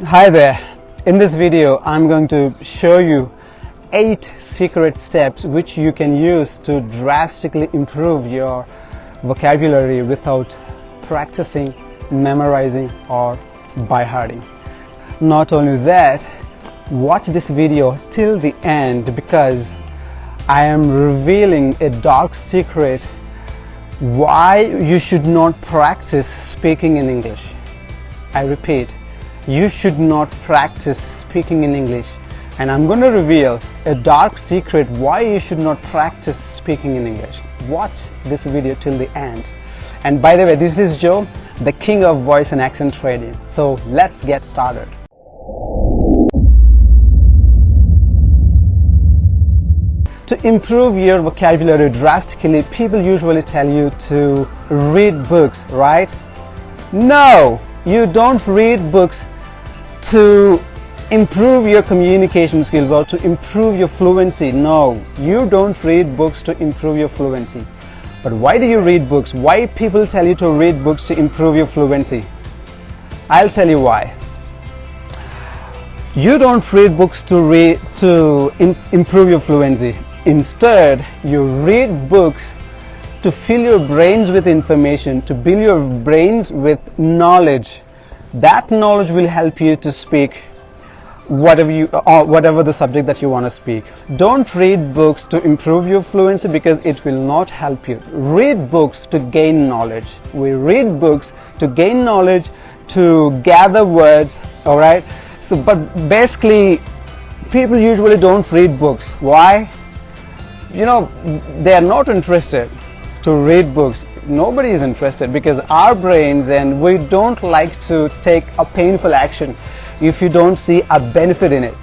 Hi there. In this video I'm going to show you 8 secret steps which you can use to drastically improve your vocabulary without practicing, memorizing or by hearting. Not only that, watch this video till the end because I am revealing a dark secret why you should not practice speaking in English. I repeat, you should not practice speaking in English, and I'm going to reveal a dark secret why you should not practice speaking in English. Watch this video till the end. And by the way, this is Joe, the king of voice and accent trading. So let's get started. To improve your vocabulary drastically, people usually tell you to read books, right? No, you don't read books to improve your communication skills or to improve your fluency. No, you don't read books to improve your fluency. But why do you read books? Why people tell you to read books to improve your fluency? I'll tell you why. You don't read books to improve your fluency. Instead, you read books to fill your brains with information, to fill your brains with knowledge. That knowledge will help you to speak whatever the subject that you want to speak. Don't read books to improve your fluency because it will not help you. Read books to gain knowledge. We read books to gain knowledge, to gather words, alright? So, but basically, people usually don't read books. Why? You know, they are not interested to read books. Nobody is interested because our brains, and we don't like to take a painful action if you don't see a benefit in it.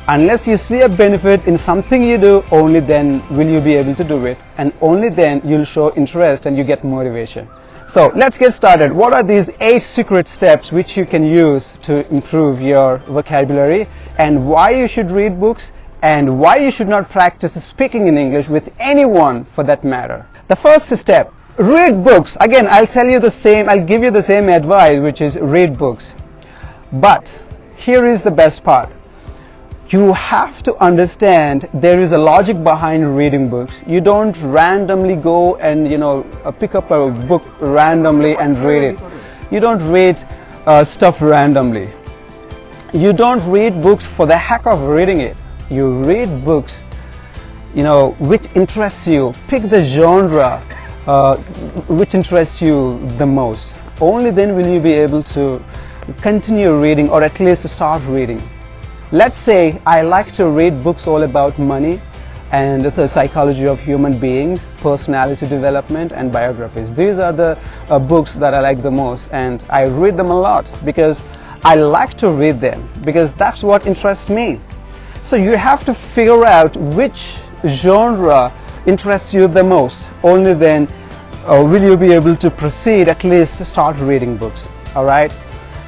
Unless you see a benefit in something you do, only then will you be able to do it, and only then you'll show interest and you get motivation. So let's get started. What are these 8 secret steps which you can use to improve your vocabulary, and why you should read books, and why you should not practice speaking in English with anyone for that matter? The first step, read books. Again, I'll give you the same advice, which is read books. But here is the best part. You have to understand there is a logic behind reading books. You don't randomly go and pick up a book randomly and read it. You don't read stuff randomly. You don't read books for the heck of reading it. You read books which interests you. Pick the genre which interests you the most. Only then will you be able to continue reading, or at least start reading. Let's say I like to read books all about money and the psychology of human beings, personality development and biographies. These are the books that I like the most, and I read them a lot because I like to read them, because that's what interests me. So you have to figure out which genre interests you the most. Only then will you be able to proceed, at least start reading books. Alright,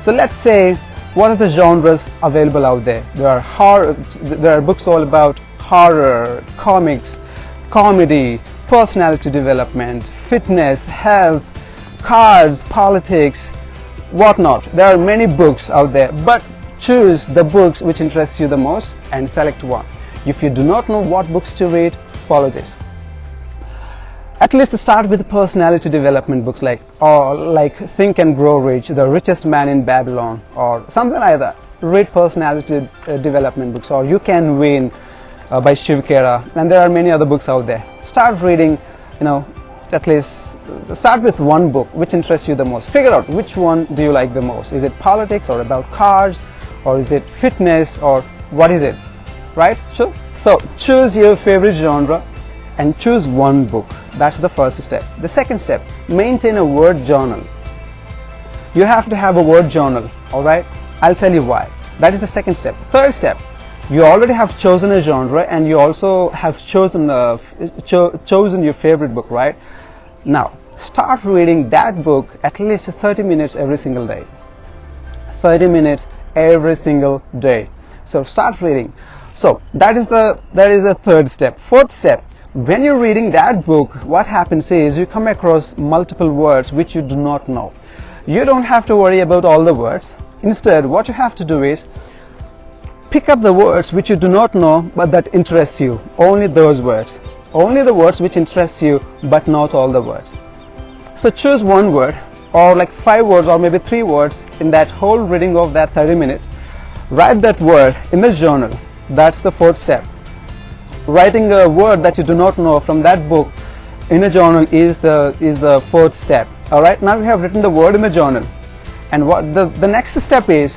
so let's say, what are the genres available out there? There are books all about horror, comics, comedy, personality development, fitness, health, cars, politics, whatnot. There are many books out there, but choose the books which interest you the most and select one. If you do not know what books to read, follow this. At least start with personality development books like Think and Grow Rich, The Richest Man in Babylon, or something like that. Read personality development books, or You Can Win by Shiv Khera, and there are many other books out there. Start reading, at least start with one book which interests you the most. Figure out which one do you like the most. Is it politics, or about cars, or is it fitness, or what is it? Right? Sure. So choose your favorite genre and choose one book. That's the first step. The second step, maintain a word journal. You have to have a word journal, alright? I'll tell you why. That is the second step. Third step, you already have chosen a genre and you also have chosen your favorite book, right? Now, start reading that book at least 30 minutes every single day. 30 minutes every single day. So start reading. So that is the third step. Fourth step, when you're reading that book, what happens is you come across multiple words which you do not know. You don't have to worry about all the words. Instead, what you have to do is pick up the words which you do not know but that interest you. Only those words. Only the words which interest you, but not all the words. So choose one word, or like 5 words, or maybe 3 words in that whole reading of that 30 minutes. Write that word in the journal. That's the 4th step. Writing a word that you do not know from that book in a journal is the 4th step. Alright, now we have written the word in the journal. And what the next step is,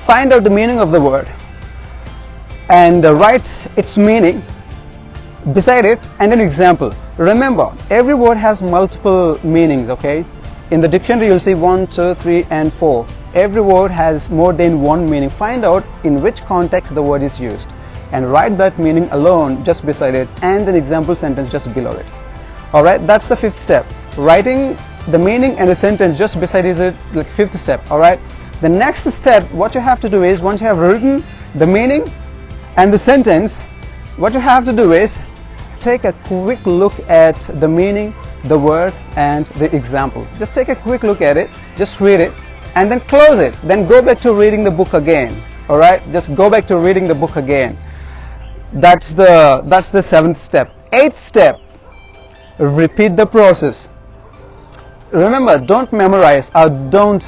find out the meaning of the word and write its meaning beside it and an example. Remember, every word has multiple meanings, okay? In the dictionary you'll see 1, 2, 3 and 4. Every word has more than one meaning. Find out in which context the word is used and write that meaning alone just beside it and an example sentence just below it. Alright, that's the 5th step. Writing the meaning and a sentence just beside is it, like 5th step. Alright, the next step, what you have to do is, once you have written the meaning and the sentence, what you have to do is take a quick look at the meaning, the word and the example. Just take a quick look at it, just read it and then close it. Then go back to reading the book again. Alright, just go back to reading the book again. That's the 7th step. 8th step, repeat the process. Remember, don't memorize or don't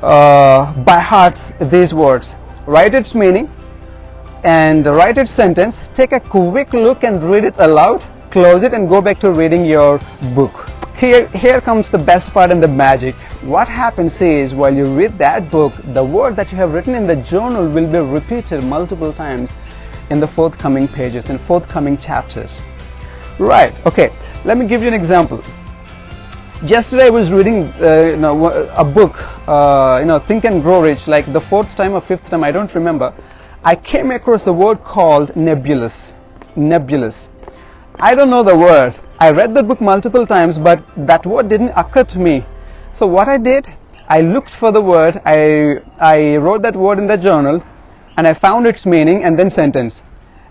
by heart these words. Write its meaning and write its sentence. Take a quick look and read it aloud. Close it and go back to reading your book. Here comes the best part and the magic. What happens is, while you read that book, the word that you have written in the journal will be repeated multiple times in the forthcoming pages and forthcoming chapters. Right, okay, let me give you an example. Yesterday I was reading a book, Think and Grow Rich, like the 4th time or 5th time, I don't remember. I came across a word called nebulous. Nebulous. I don't know the word. I read the book multiple times, but that word didn't occur to me. So what I did, I looked for the word, I wrote that word in the journal and I found its meaning and then sentence.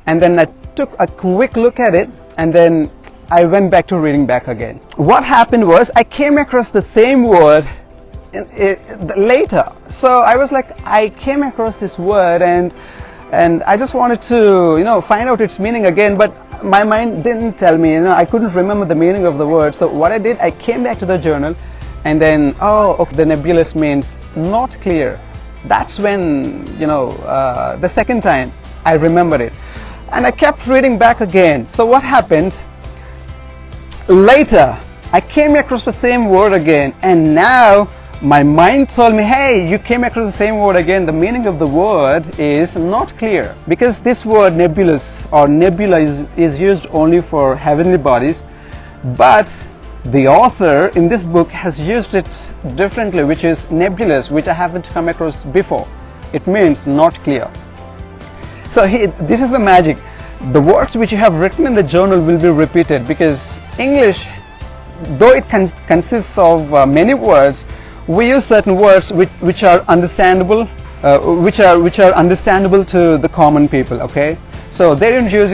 And then I took a quick look at it and then I went back to reading back again. What happened was, I came across the same word later. So I was like, I came across this word and I just wanted to find out its meaning again, but my mind didn't tell me, I couldn't remember the meaning of the word. So what I did, I came back to the journal and then, okay, the nebulous means not clear. That's when the second time I remembered it and I kept reading back again. So what happened later, I came across the same word again and now my mind told me, hey, you came across the same word again. The meaning of the word is not clear, because this word nebulous or nebula is used only for heavenly bodies, but the author in this book has used it differently, which is nebulous, which I haven't come across before. It means not clear. So this is the magic. The words which you have written in the journal will be repeated, because English, though it consists of many words, we use certain words which are understandable, which are understandable to the common people. Okay, so they don't use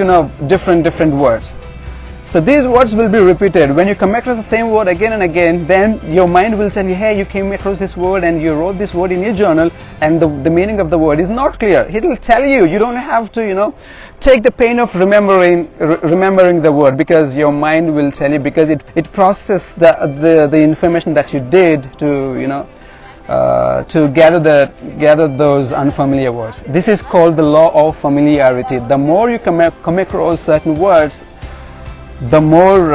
different words. So these words will be repeated. When you come across the same word again and again, then your mind will tell you, hey, you came across this word and you wrote this word in your journal and the meaning of the word is not clear. It will tell you. You don't have to take the pain of remembering the word, because your mind will tell you, because it processes the information that you did to gather those unfamiliar words. This is called the law of familiarity. The more you come across certain words, the more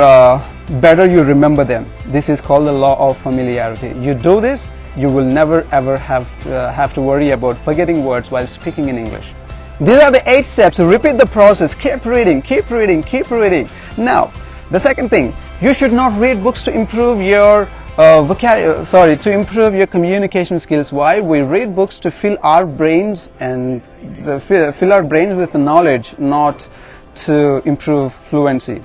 better you remember them. This is called the law of familiarity. You do this, you will never ever have to worry about forgetting words while speaking in English. These are the 8 steps. Repeat the process. Keep reading, keep reading, keep reading. Now, the second thing, you should not read books to improve your to improve your communication skills. Why? We read books to fill our brains and fill our brains with knowledge, not to improve fluency.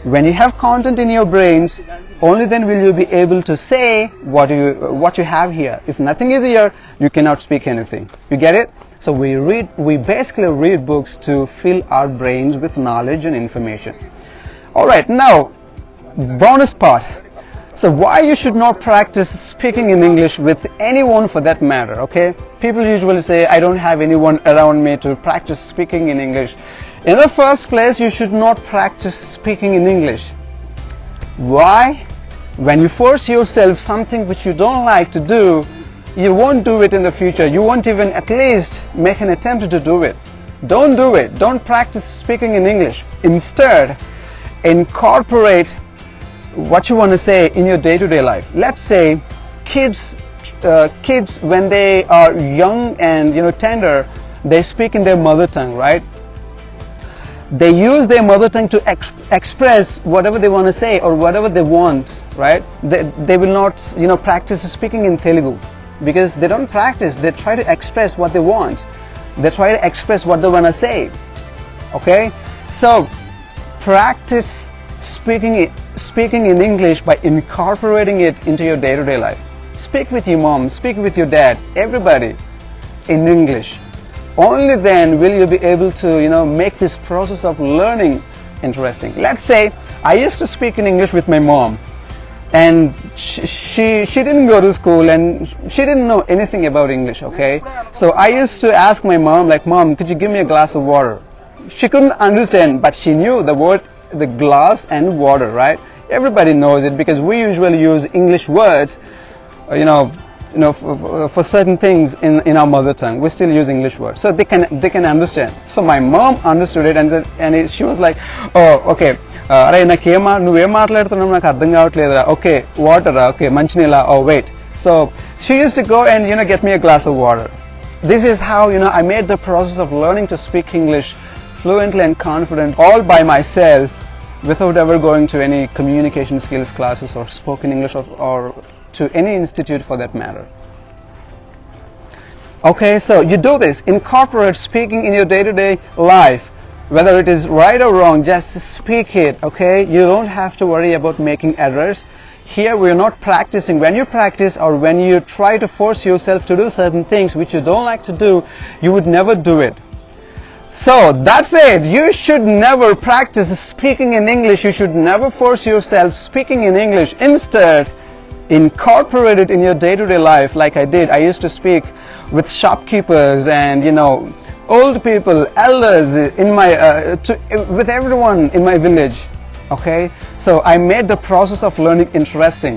When you have content in your brains, only then will you be able to say what you have here. If nothing is here, you cannot speak anything. You get it? So we basically read books to fill our brains with knowledge and information. Alright, now bonus part. So why you should not practice speaking in English with anyone for that matter, okay? People usually say, I don't have anyone around me to practice speaking in English. In the first place, you should not practice speaking in English. Why? When you force yourself something which you don't like to do, you won't do it in the future. You won't even at least make an attempt to do it. Don't do it. Don't practice speaking in English. Instead, incorporate what you want to say in your day-to-day life. Let's say kids when they are young and tender, they speak in their mother tongue, right? They use their mother tongue to express whatever they want to say or whatever they want, right? They will not practice speaking in Telugu because they don't practice. They try to express what they want. They try to express what they want to say. Okay, so practice speaking in English by incorporating it into your day-to-day life. Speak with your mom, speak with your dad, everybody in English. Only then will you be able to make this process of learning interesting. Let's say I used to speak in English with my mom, and she didn't go to school and she didn't know anything about English, okay? So I used to ask my mom, like, Mom, could you give me a glass of water? She couldn't understand, but she knew the word, the glass and water, right? Everybody knows it because we usually use English words, for certain things in our mother tongue. We still use English words, so they can understand. So my mom understood it, and she was like, oh, okay. అరే నువ్వేం మాట్లాడుతున్నావు నాకు అర్థం కావట్లేదురా okay water okay మంచినీళ్ళ oh wait. So she used to go and get me a glass of water. This is how I made the process of learning to speak English fluently and confident all by myself without ever going to any communication skills classes or spoken English or to any institute for that matter. Okay, so you do this, incorporate speaking in your day-to-day life. Whether it is right or wrong, just speak it, okay? You don't have to worry about making errors. Here we're not practicing. When you practice or when you try to force yourself to do certain things which you don't like to do, you would never do it. So that's it. You should never practice speaking in English. You should never force yourself speaking in English. Instead, incorporate it in your day-to-day life like I did. I used to speak with shopkeepers and old people, elders in my with everyone in my village. Okay, so I made the process of learning interesting.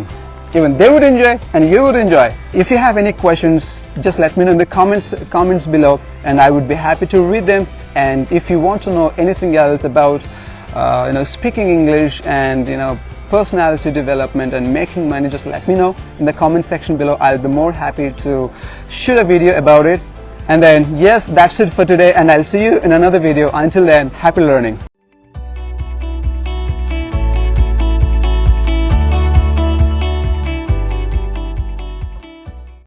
Even they would enjoy and you would enjoy. If you have any questions, just let me know in the comments below, and I would be happy to read them. And if you want to know anything else about speaking English and personality development and making money, just let me know in the comment section below. I'll be more happy to shoot a video about it. And then yes, that's it for today, and I'll see you in another video. Until then, happy learning.